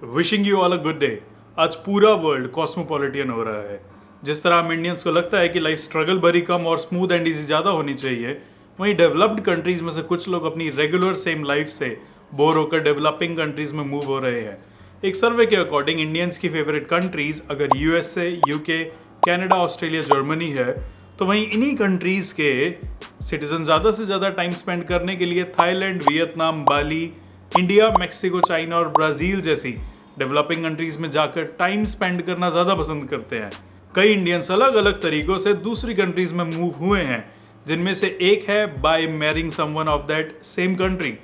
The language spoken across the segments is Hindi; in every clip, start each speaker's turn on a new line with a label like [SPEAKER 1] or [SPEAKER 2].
[SPEAKER 1] Wishing you all a good day. आज पूरा वर्ल्ड कॉस्मोपॉलिटियन हो रहा है। जिस तरह हम इंडियंस को लगता है कि लाइफ स्ट्रगल भरी कम और स्मूथ एंड ईजी ज़्यादा होनी चाहिए, वहीं डेवलप्ड कंट्रीज में से कुछ लोग अपनी रेगुलर सेम लाइफ से बोर होकर डेवलपिंग कंट्रीज में मूव हो रहे हैं। एक सर्वे के अकॉर्डिंग इंडियंस की फेवरेट कंट्रीज अगर USA, UK, Canada, Australia, Germany है, तो वहीं इन्हीं कंट्रीज के सिटीजन ज़्यादा से ज़्यादा टाइम स्पेंड करने के लिए थाईलैंड, वियतनाम, बाली, इंडिया, मैक्सिको, चाइना और ब्राज़ील जैसी डेवलपिंग कंट्रीज में जाकर टाइम स्पेंड करना ज़्यादा पसंद करते हैं। कई इंडियंस अलग अलग तरीकों से दूसरी कंट्रीज में मूव हुए हैं, जिनमें से एक है by marrying someone of that same country.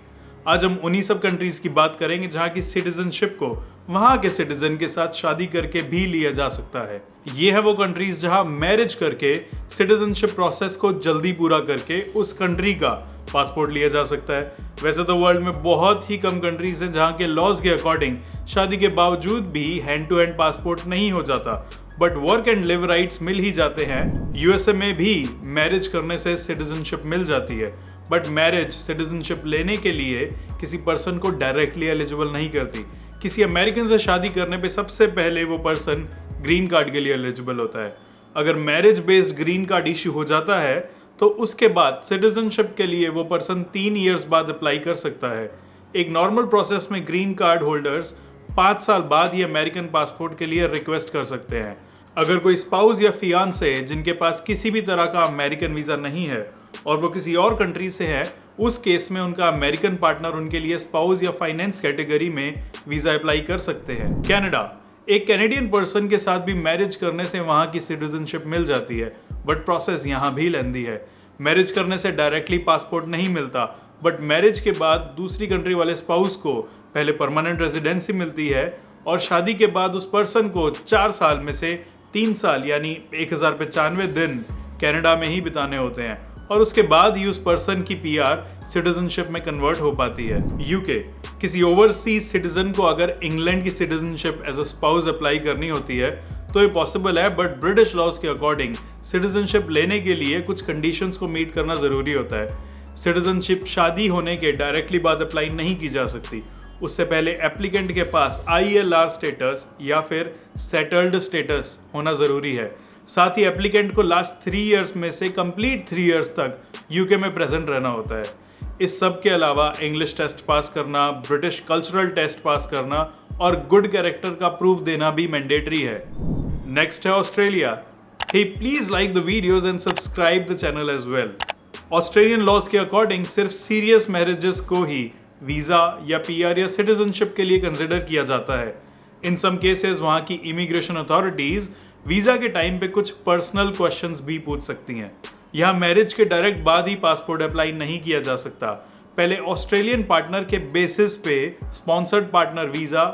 [SPEAKER 1] आज हम उन्हीं सब कंट्रीज की बात करेंगे जहां की सिटीजनशिप को वहां के सिटीजन के साथ शादी करके भी लिया जा सकता है। ये है वो कंट्रीज जहां मैरिज करके सिटीजनशिप प्रोसेस को जल्दी पूरा करके उस कंट्री का पासपोर्ट लिया जा सकता है। वैसे तो वर्ल्ड में बहुत ही कम कंट्रीज हैं जहां के लॉज के अकॉर्डिंग शादी के बावजूद भी हैंड टू हैंड पासपोर्ट नहीं हो जाता, but work and live rights मिल ही जाते हैं। यूएसए में भी मैरिज करने से सिटीजनशिप मिल जाती है, बट मैरिज सिटीजनशिप लेने के लिए किसी पर्सन को डायरेक्टली एलिजिबल नहीं करती। किसी अमेरिकन से शादी करने पे सबसे पहले वो पर्सन ग्रीन कार्ड के लिए एलिजिबल होता है। अगर marriage based green card issue हो जाता है तो उसके बाद सिटीजनशिप के लिए वो पर्सन 3 इयर्स बाद अप्लाई कर सकता है। एक नॉर्मल प्रोसेस में ग्रीन कार्ड होल्डर्स 5 साल बाद ही अमेरिकन पासपोर्ट के लिए रिक्वेस्ट कर सकते हैं। अगर कोई स्पाउस या फियांसे जिनके पास किसी भी तरह का अमेरिकन वीज़ा नहीं है और वो किसी और कंट्री से है, उस केस में उनका अमेरिकन पार्टनर उनके लिए स्पाउस या फाइनेंस कैटेगरी में वीज़ा अप्लाई कर सकते हैं। कनाडा, एक कैनेडियन पर्सन के साथ भी मैरिज करने से वहाँ की सिटीजनशिप मिल जाती है, बट प्रोसेस यहाँ भी लेंदी है। मैरिज करने से डायरेक्टली पासपोर्ट नहीं मिलता, बट मैरिज के बाद दूसरी कंट्री वाले स्पाउस को पहले परमानेंट रेजिडेंसी मिलती है और शादी के बाद उस पर्सन को 4 साल में से 3 साल यानी 1095 दिन कनाडा में ही बिताने होते हैं और उसके बाद ही उस पर्सन की पीआर सिटीजनशिप में कन्वर्ट हो पाती है। यूके, किसी ओवरसीज सिटीजन को अगर इंग्लैंड की citizenship as a spouse apply करनी होती है तो ये पॉसिबल है, बट ब्रिटिश लॉज के अकॉर्डिंग सिटीजनशिप लेने के लिए कुछ कंडीशंस को मीट करना जरूरी होता है। सिटीजनशिप शादी होने के डायरेक्टली बाद अप्लाई नहीं की जा सकती। उससे पहले एप्लीकेंट के पास ILR स्टेटस या फिर सेटल्ड स्टेटस होना जरूरी है। साथ ही एप्लीकेंट को लास्ट 3 इयर्स में से कंप्लीट 3 इयर्स तक यूके में प्रेजेंट रहना होता है। इस सब के अलावा इंग्लिश टेस्ट पास करना, ब्रिटिश कल्चरल टेस्ट पास करना और गुड कैरेक्टर का प्रूफ देना भी मैंडेटरी है। नेक्स्ट है Australia. Hey please like the videos and subscribe the channel as well. Australian laws के अकॉर्डिंग सिर्फ सीरियस मैरिजेस को ही वीजा या पीआर या सिटीजनशिप के लिए कंसिडर किया जाता है। इन सम केसेस वहां की इमिग्रेशन अथॉरिटीज वीजा के टाइम पे कुछ पर्सनल क्वेश्चंस भी पूछ सकती हैं। यहाँ मैरिज के डायरेक्ट बाद ही पासपोर्ट अप्लाई नहीं किया जा सकता। पहले ऑस्ट्रेलियन पार्टनर के बेसिस पे sponsored partner visa,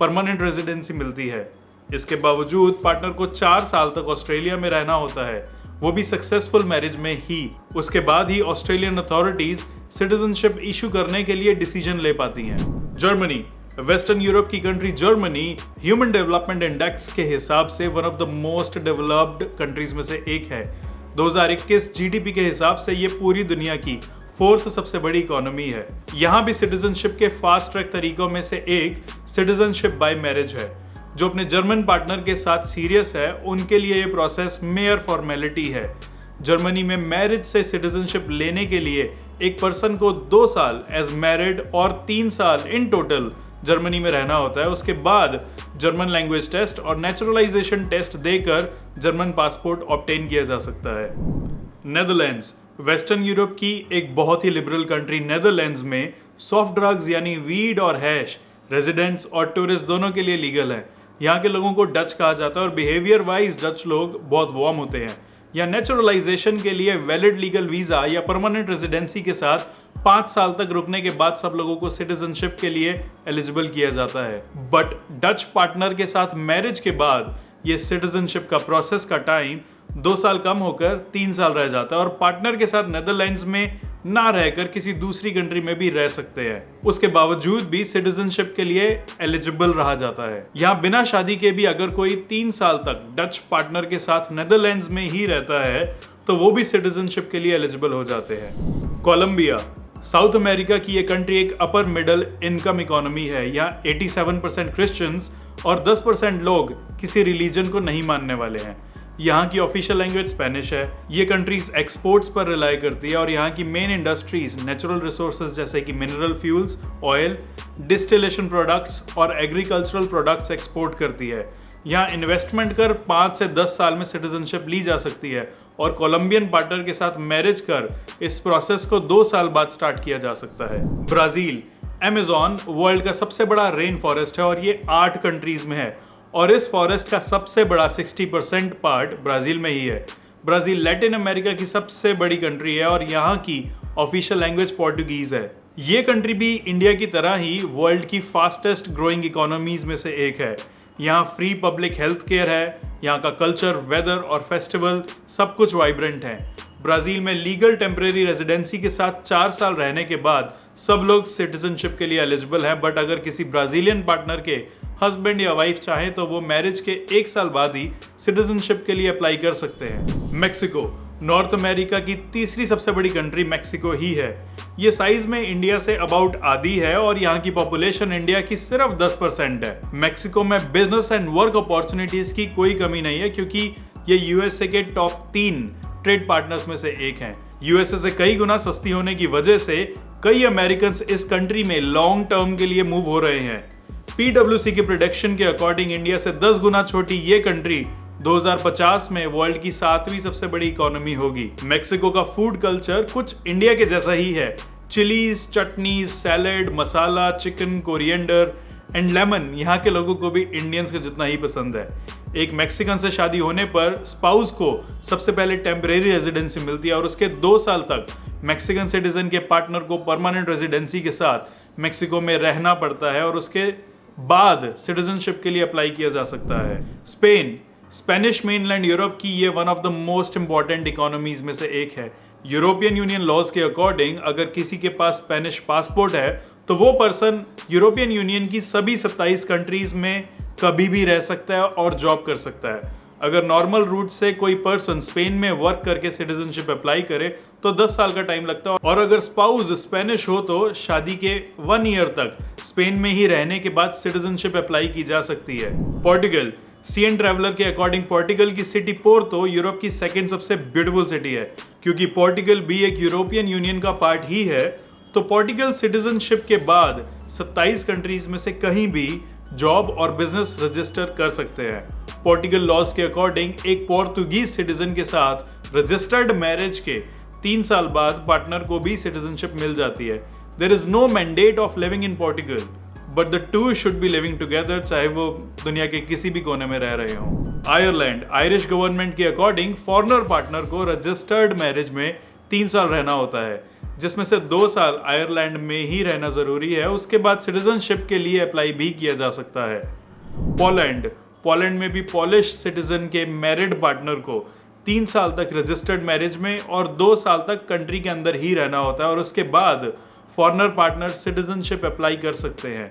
[SPEAKER 1] permanent residency मिलती है। इसके बावजूद पार्टनर को 4 साल तक ऑस्ट्रेलिया में रहना होता है, वो भी सक्सेसफुल मैरिज में ही। उसके बाद ही ऑस्ट्रेलियन अथॉरिटीज सिटीजनशिप इशू करने के लिए डिसीजन ले पाती हैं। जर्मनी, वेस्टर्न यूरोप की country Germany human development index के हिसाब से one of the most developed countries में से एक है। 2021 जीडीपी के हिसाब से ये पूरी दुनिया की 4th सबसे बड़ी इकोनॉमी है। यहाँ भी सिटीजनशिप के फास्ट ट्रैक तरीकों में से एक सिटीजनशिप बाय मैरिज है। जो अपने जर्मन पार्टनर के साथ सीरियस है उनके लिए ये प्रोसेस मेयर फॉर्मेलिटी है। जर्मनी में मैरिज से सिटीजनशिप लेने के लिए एक पर्सन को 2 साल एज मैरिड और 3 साल इन टोटल जर्मनी में रहना होता है। उसके बाद जर्मन लैंग्वेज टेस्ट और नेचुरलाइजेशन टेस्ट देकर जर्मन पासपोर्ट ऑब्टेन किया जा सकता है। नेदरलैंड्स, वेस्टर्न यूरोप की एक बहुत ही लिबरल कंट्री नेदरलैंड्स में सॉफ्ट ड्रग्स यानी वीड और हैश रेजिडेंट्स और टूरिस्ट दोनों के लिए लीगल है। यहाँ के लोगों को डच कहा जाता है और बिहेवियर वाइज डच लोग बहुत वार्म होते हैं। या नेचुरलाइजेशन के लिए वैलिड लीगल वीजा या परमानेंट रेजिडेंसी के साथ 5 साल तक रुकने के बाद सब लोगों को सिटीजनशिप के लिए एलिजिबल किया जाता है। बट डच पार्टनर के साथ मैरिज के बाद ये सिटीजनशिप का प्रोसेस का टाइम 2 साल कम होकर 3 साल रह जाता है और पार्टनर के साथ नेदरलैंड्स में ना रहकर किसी दूसरी कंट्री में भी रह सकते हैं। उसके बावजूद भी सिटीजनशिप के लिए एलिजिबल रहा जाता है। यहाँ बिना शादी के भी अगर कोई 3 साल तक डच पार्टनर के साथ नेदरलैंड्स में ही रहता है तो वो भी सिटीजनशिप के लिए एलिजिबल हो जाते हैं। कोलंबिया, साउथ अमेरिका की ये कंट्री एक अपर मिडिल इनकम इकोनॉमी है। यहाँ 87% क्रिश्चियंस और 10% लोग किसी रिलीजन को नहीं मानने वाले हैं। यहाँ की ऑफिशियल लैंग्वेज स्पेनिश है। ये कंट्रीज एक्सपोर्ट्स पर रिलाई करती है और यहाँ की मेन इंडस्ट्रीज नेचुरल रिसोर्सेज जैसे कि mineral fuels, oil, distillation products और एग्रीकल्चरल प्रोडक्ट्स एक्सपोर्ट करती है। यहाँ इन्वेस्टमेंट कर 5 से 10 साल में सिटीजनशिप ली जा सकती है और कोलंबियन पार्टनर के साथ मैरिज कर इस प्रोसेस को 2 साल बाद स्टार्ट किया जा सकता है। ब्राजील, अमेज़न वर्ल्ड का सबसे बड़ा रेन फॉरेस्ट है और ये 8 कंट्रीज में है और इस फॉरेस्ट का सबसे बड़ा 60% पार्ट ब्राजील में ही है। ब्राजील लैटिन अमेरिका की सबसे बड़ी कंट्री है और यहाँ की ऑफिशियल लैंग्वेज पोर्टुगीज है। ये कंट्री भी इंडिया की तरह ही वर्ल्ड की फास्टेस्ट ग्रोइंग इकोनॉमीज में से एक है। यहाँ फ्री पब्लिक हेल्थ केयर है, यहाँ का कल्चर, वेदर और फेस्टिवल सब कुछ वाइब्रेंट है। ब्राजील में लीगल टेम्परेरी रेजिडेंसी के साथ 4 साल रहने के बाद सब लोग सिटीजनशिप के लिए एलिजिबल हैं, बट अगर किसी ब्राजीलियन पार्टनर के हस्बैंड या वाइफ चाहे तो वो मैरिज के 1 साल बाद ही सिटीजनशिप के लिए अप्लाई कर सकते हैं। मेक्सिको, नॉर्थ अमेरिका की तीसरी सबसे बड़ी कंट्री मेक्सिको ही है। ये साइज में इंडिया से अबाउट आधी है और यहाँ की पॉपुलेशन इंडिया की सिर्फ 10% है। मेक्सिको में बिजनेस एंड वर्क अपॉर्चुनिटीज की कोई कमी नहीं है क्योंकि ये यूएसए के टॉप 3 ट्रेड पार्टनर्स में से एक हैं। यूएसए से कई गुना सस्ती होने की वजह से कई अमेरिकन इस कंट्री में लॉन्ग टर्म के लिए मूव हो रहे हैं। PwC के प्रेडिक्शन के अकॉर्डिंग इंडिया से 10 गुना छोटी ये कंट्री 2050 में वर्ल्ड की 7वीं सबसे बड़ी इकोनॉमी होगी। मेक्सिको का फूड कल्चर कुछ इंडिया के जैसा ही है। Chillies, chutneys, salad, masala, chicken, coriander and lemon यहाँ के लोगों को भी इंडियंस के जितना ही पसंद है। एक मैक्सिकन से शादी होने पर स्पाउस को सबसे पहले टेम्परेरी रेजिडेंसी मिलती है और उसके 2 साल तक मैक्सिकन सिटीजन के पार्टनर को परमानेंट रेजिडेंसी के साथ मैक्सिको में रहना पड़ता है और उसके बाद सिटीजनशिप के लिए अप्लाई किया जा सकता है। स्पेन, स्पेनिश मेनलैंड यूरोप की ये one of the most important economies में से एक है। यूरोपियन यूनियन लॉज के अकॉर्डिंग अगर किसी के पास स्पेनिश पासपोर्ट है तो वो पर्सन यूरोपियन यूनियन की सभी 27 कंट्रीज में कभी भी रह सकता है और जॉब कर सकता है। अगर नॉर्मल रूट से कोई पर्सन स्पेन में वर्क करके सिटीजनशिप अप्लाई करे तो 10 साल का टाइम लगता है और अगर स्पाउस स्पेनिश हो तो शादी के 1 ईयर तक स्पेन में ही रहने के बाद सिटीजनशिप अप्लाई की जा सकती है। पोर्टुगल, सीएन ट्रैवलर के अकॉर्डिंग पोर्टुगल की सिटी पोर्तो यूरोप की 2nd सबसे ब्यूटीफुल सिटी है। क्योंकि पोर्टुगल भी एक यूरोपियन यूनियन का पार्ट ही है तो पोर्टुगल सिटीजनशिप के बाद 27 कंट्रीज में से कहीं भी जॉब और बिजनेस रजिस्टर कर सकते हैं। पोर्टुगल लॉज के अकॉर्डिंग एक पोर्तुगीज सिटीजन के साथ रजिस्टर्ड मैरिज के 3 साल बाद पार्टनर को भी सिटीजनशिप मिल जाती है। There is no mandate of living in Portugal but the two should be living together, चाहे वो दुनिया के किसी भी कोने में रह रहे हों। आयरलैंड, आयरिश गवर्नमेंट के अकॉर्डिंग फॉरेनर पार्टनर को रजिस्टर्ड मैरिज में 3 साल रहना होता है, जिसमें से 2 साल आयरलैंड में ही रहना जरूरी है। उसके बाद सिटीजनशिप के लिए अप्लाई भी किया जा सकता है। पोलैंड, पोलैंड में भी पॉलिश सिटीजन के मैरिड पार्टनर को 3 साल तक रजिस्टर्ड मैरिज में और 2 साल तक कंट्री के अंदर ही रहना होता है और उसके बाद फॉरेनर पार्टनर सिटीजनशिप अप्लाई कर सकते हैं।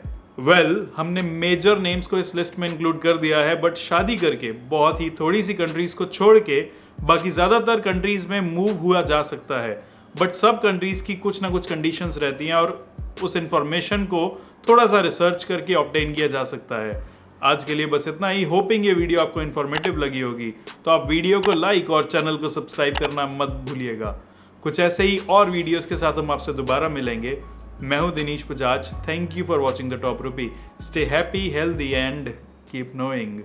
[SPEAKER 1] हमने मेजर नेम्स को इस लिस्ट में इंक्लूड कर दिया है, बट शादी करके बहुत ही थोड़ी सी कंट्रीज को छोड़ के बाकी ज्यादातर कंट्रीज में मूव हुआ जा सकता है। बट सब कंट्रीज की कुछ ना कुछ कंडीशंस रहती हैं और उस इंफॉर्मेशन को थोड़ा सा रिसर्च करके ऑब्टेन किया जा सकता है। आज के लिए बस इतना ही। होपिंग ये वीडियो आपको इन्फॉर्मेटिव लगी होगी, तो आप वीडियो को लाइक और चैनल को सब्सक्राइब करना मत भूलिएगा। कुछ ऐसे ही और वीडियोस के साथ हम आपसे दोबारा मिलेंगे। मैं हूं Dinesh Bajaj. Thank you for watching the top rupee. Stay happy, healthy and keep knowing.